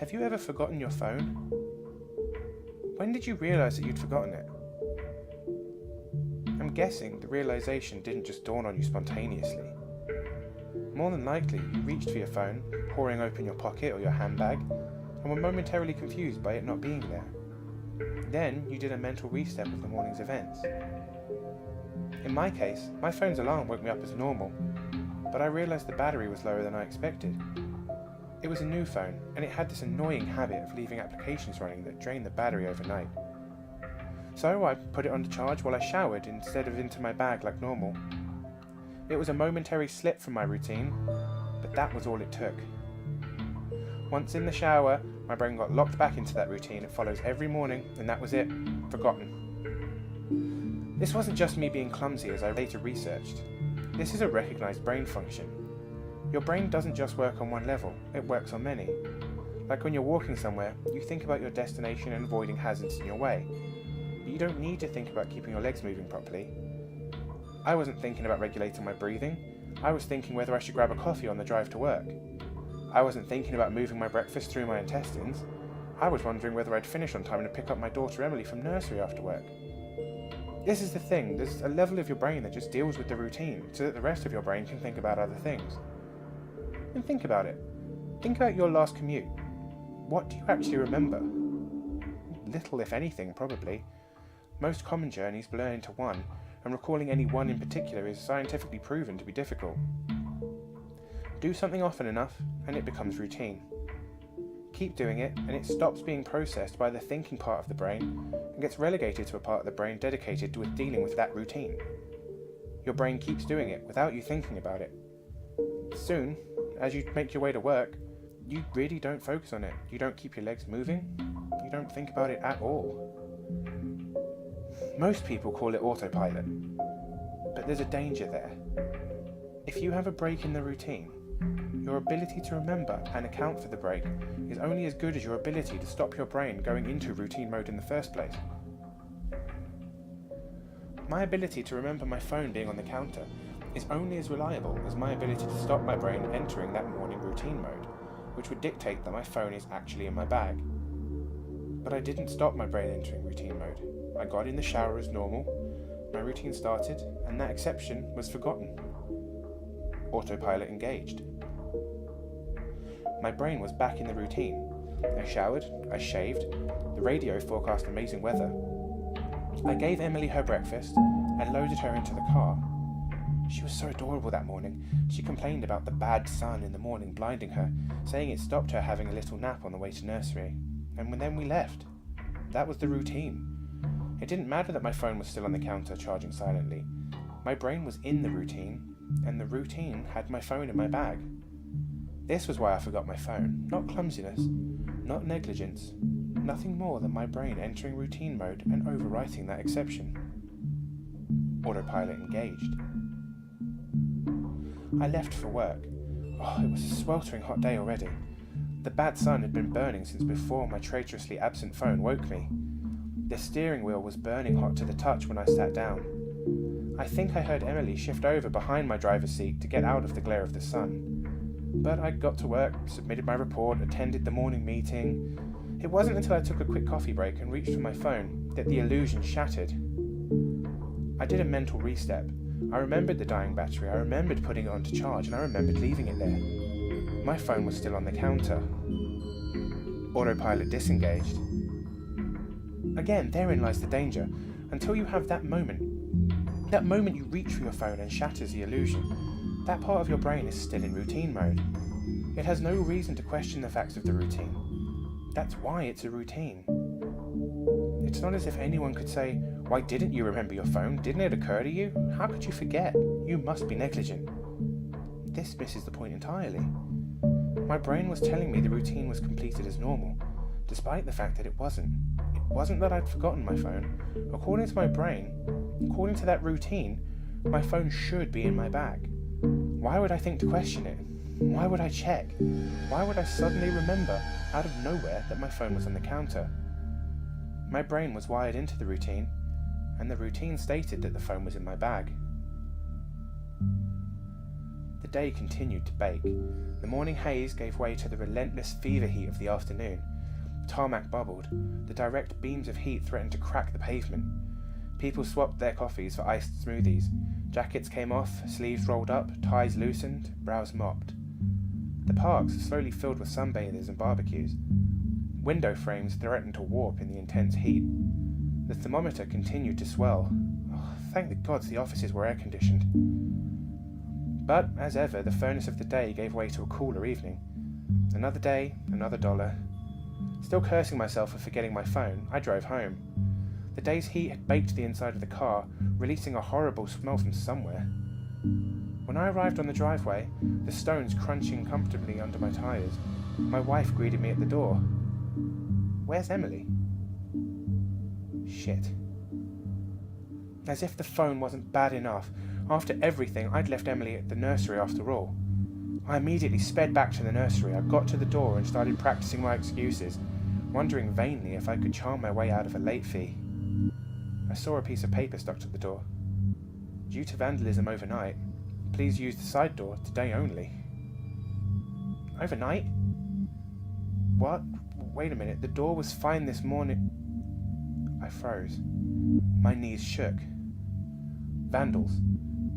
Have you ever forgotten your phone? When did you realise that you'd forgotten it? I'm guessing the realisation didn't just dawn on you spontaneously. More than likely, you reached for your phone, pouring open your pocket or your handbag, and were momentarily confused by it not being there. Then, you did a mental restep of the morning's events. In my case, my phone's alarm woke me up as normal, but I realised the battery was lower than I expected. It was a new phone, and it had this annoying habit of leaving applications running that drained the battery overnight. So I put it on charge while I showered instead of into my bag like normal. It was a momentary slip from my routine, but that was all it took. Once in the shower, my brain got locked back into that routine it follows every morning, and that was it, forgotten. This wasn't just me being clumsy, as I later researched. This is a recognised brain function. Your brain doesn't just work on one level, it works on many. Like when you're walking somewhere, you think about your destination and avoiding hazards in your way. But you don't need to think about keeping your legs moving properly. I wasn't thinking about regulating my breathing, I was thinking whether I should grab a coffee on the drive to work. I wasn't thinking about moving my breakfast through my intestines, I was wondering whether I'd finish on time to pick up my daughter Emily from nursery after work. This is the thing, there's a level of your brain that just deals with the routine, so that the rest of your brain can think about other things. And think about it. Think about your last commute. What do you actually remember? Little, if anything, probably. Most common journeys blur into one, and recalling any one in particular is scientifically proven to be difficult. Do something often enough, and it becomes routine. Keep doing it, and it stops being processed by the thinking part of the brain, and gets relegated to a part of the brain dedicated to dealing with that routine. Your brain keeps doing it without you thinking about it. Soon, as you make your way to work, you really don't focus on it. You don't keep your legs moving. You don't think about it at all. Most people call it autopilot, but there's a danger there. If you have a break in the routine, your ability to remember and account for the break is only as good as your ability to stop your brain going into routine mode in the first place. My ability to remember my phone being on the counter is only as reliable as my ability to stop my brain entering that morning routine mode, which would dictate that my phone is actually in my bag. But I didn't stop my brain entering routine mode. I got in the shower as normal, my routine started, and that exception was forgotten. Autopilot engaged. My brain was back in the routine. I showered, I shaved, the radio forecast amazing weather. I gave Emily her breakfast and loaded her into the car. She was so adorable that morning. She complained about the bad sun in the morning blinding her, saying it stopped her having a little nap on the way to nursery. And then we left. That was the routine. It didn't matter that my phone was still on the counter charging silently. My brain was in the routine, and the routine had my phone in my bag. This was why I forgot my phone. Not clumsiness, not negligence, nothing more than my brain entering routine mode and overwriting that exception. Autopilot engaged. I left for work. Oh, it was a sweltering hot day already. The bad sun had been burning since before my traitorously absent phone woke me. The steering wheel was burning hot to the touch when I sat down. I think I heard Emily shift over behind my driver's seat to get out of the glare of the sun. But I got to work, submitted my report, attended the morning meeting. It wasn't until I took a quick coffee break and reached for my phone that the illusion shattered. I did a mental restep. I remembered the dying battery, I remembered putting it on to charge, and I remembered leaving it there. My phone was still on the counter. Autopilot disengaged. Again, therein lies the danger. Until you have that moment you reach for your phone and shatters the illusion, that part of your brain is still in routine mode. It has no reason to question the facts of the routine. That's why it's a routine. It's not as if anyone could say, "Why didn't you remember your phone? Didn't it occur to you? How could you forget? You must be negligent." This misses the point entirely. My brain was telling me the routine was completed as normal, despite the fact that it wasn't. It wasn't that I'd forgotten my phone. According to my brain, according to that routine, my phone should be in my bag. Why would I think to question it? Why would I check? Why would I suddenly remember, out of nowhere, that my phone was on the counter? My brain was wired into the routine, and the routine stated that the phone was in my bag. The day continued to bake. The morning haze gave way to the relentless fever heat of the afternoon. Tarmac bubbled. The direct beams of heat threatened to crack the pavement. People swapped their coffees for iced smoothies. Jackets came off, sleeves rolled up, ties loosened, brows mopped. The parks slowly filled with sunbathers and barbecues. Window frames threatened to warp in the intense heat. The thermometer continued to swell. Oh, thank the gods the offices were air-conditioned. But, as ever, the furnace of the day gave way to a cooler evening. Another day, another $1. Still cursing myself for forgetting my phone, I drove home. The day's heat had baked the inside of the car, releasing a horrible smell from somewhere. When I arrived on the driveway, the stones crunching comfortably under my tyres, my wife greeted me at the door. "Where's Emily?" Shit. As if the phone wasn't bad enough, after everything, I'd left Emily at the nursery after all. I immediately sped back to the nursery. I got to the door and started practicing my excuses, wondering vainly if I could charm my way out of a late fee. I saw a piece of paper stuck to the door. "Due to vandalism overnight, please use the side door today only." Overnight? What? Wait a minute, the door was fine this morning. I froze. My knees shook. Vandals.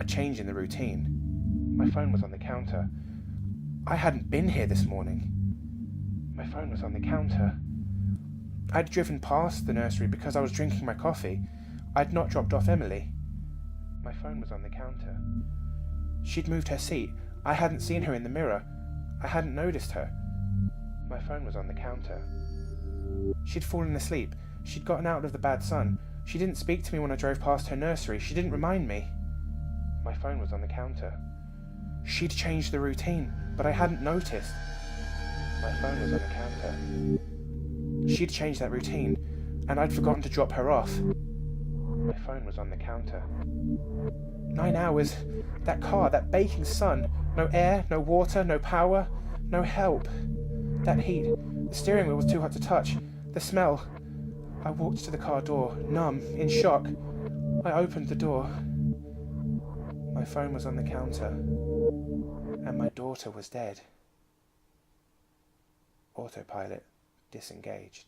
A change in the routine. My phone was on the counter. I hadn't been here this morning. My phone was on the counter. I'd driven past the nursery because I was drinking my coffee. I'd not dropped off Emily. My phone was on the counter. She'd moved her seat. I hadn't seen her in the mirror. I hadn't noticed her. My phone was on the counter. She'd fallen asleep. She'd gotten out of the bad sun. She didn't speak to me when I drove past her nursery. She didn't remind me. My phone was on the counter. She'd changed the routine, but I hadn't noticed. My phone was on the counter. She'd changed that routine, and I'd forgotten to drop her off. My phone was on the counter. 9 hours. That car, that baking sun. No air, no water, no power, no help. That heat. The steering wheel was too hot to touch. The smell. I walked to the car door, numb, in shock. I opened the door. My phone was on the counter, and my daughter was dead. Autopilot disengaged.